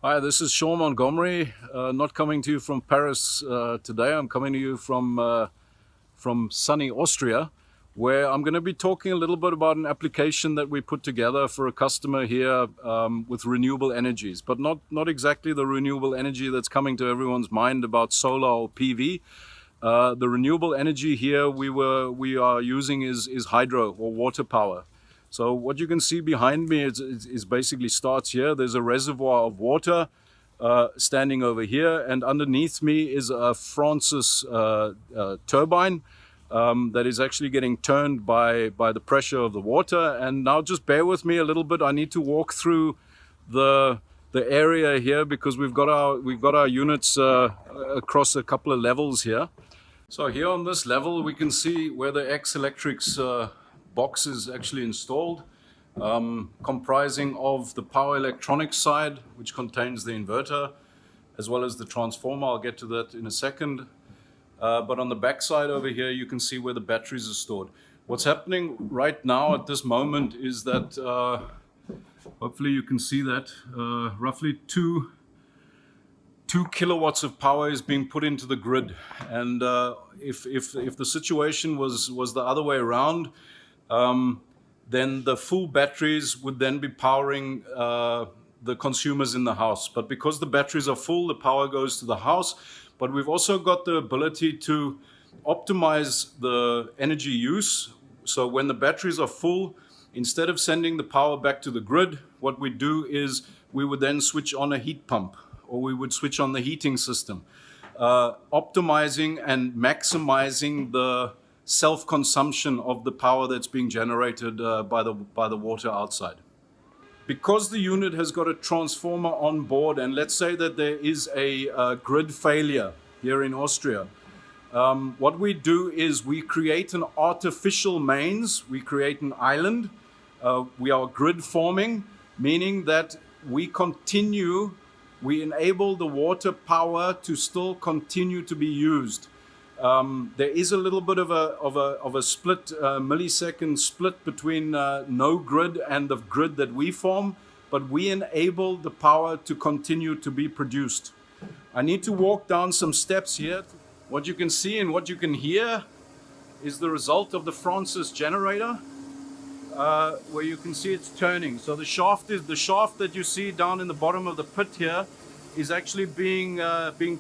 Hi, this is Sean Montgomery. Not coming to you from Paris today. I'm coming to you from sunny Austria, where I'm going to be talking a little bit about an application that we put together for a customer here with renewable energies, but not exactly the renewable energy that's coming to everyone's mind about solar or PV. The renewable energy here we are using is hydro or water power. So what you can see behind me is basically starts here. There's a reservoir of water standing over here, and underneath me is a Francis turbine that is actually getting turned by the pressure of the water. And now just bear with me a little bit. I need to walk through the area here because we've got our units across a couple of levels here. So here on this level we can see where the xelectrix box is actually installed, comprising of the power electronics side, which contains the inverter, as well as the transformer. I'll get to that in a second. But on the back side over here, you can see where the batteries are stored. What's happening right now at this moment is that, hopefully you can see that, roughly 2 kilowatts of power is being put into the grid. And if the situation was the other way around, then the full batteries would then be powering the consumers in the house. But because the batteries are full, the power goes to the house. But we've also got the ability to optimize the energy use. So when the batteries are full, instead of sending the power back to the grid, what we do is we would then switch on a heat pump, or we would switch on the heating system, optimizing and maximizing the self-consumption of the power that's being generated by the water outside. Because the unit has got a transformer on board, and let's say that there is a grid failure here in Austria, what we do is we create an artificial mains, we create an island, we are grid forming, meaning that we enable the water power to still continue to be used. There is a little bit of a split, millisecond split between no grid and the grid that we form, but we enable the power to continue to be produced. I need to walk down some steps here. What you can see and what you can hear is the result of the Francis generator, where you can see it's turning. So the shaft that you see down in the bottom of the pit here is actually being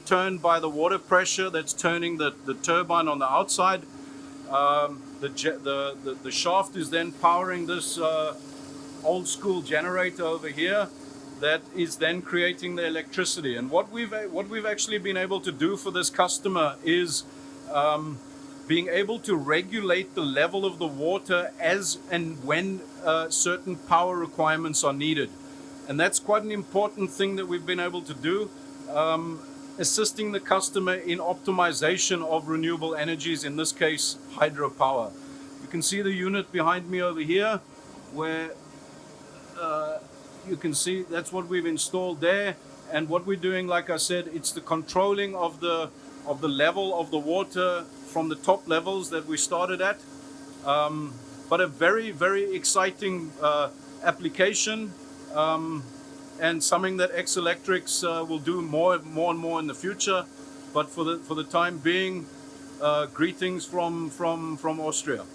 turned by the water pressure that's turning the turbine on the outside. The shaft is then powering this old school generator over here that is then creating the electricity. And what we've actually been able to do for this customer is being able to regulate the level of the water as and when certain power requirements are needed. And that's quite an important thing that we've been able to do, assisting the customer in optimization of renewable energies, in this case, hydropower. You can see the unit behind me over here, where you can see that's what we've installed there. And what we're doing, like I said, it's the controlling of the level of the water from the top levels that we started at. But a very, very exciting application. And something that xelectrix will do more and more in the future. But for the time being, greetings from Austria.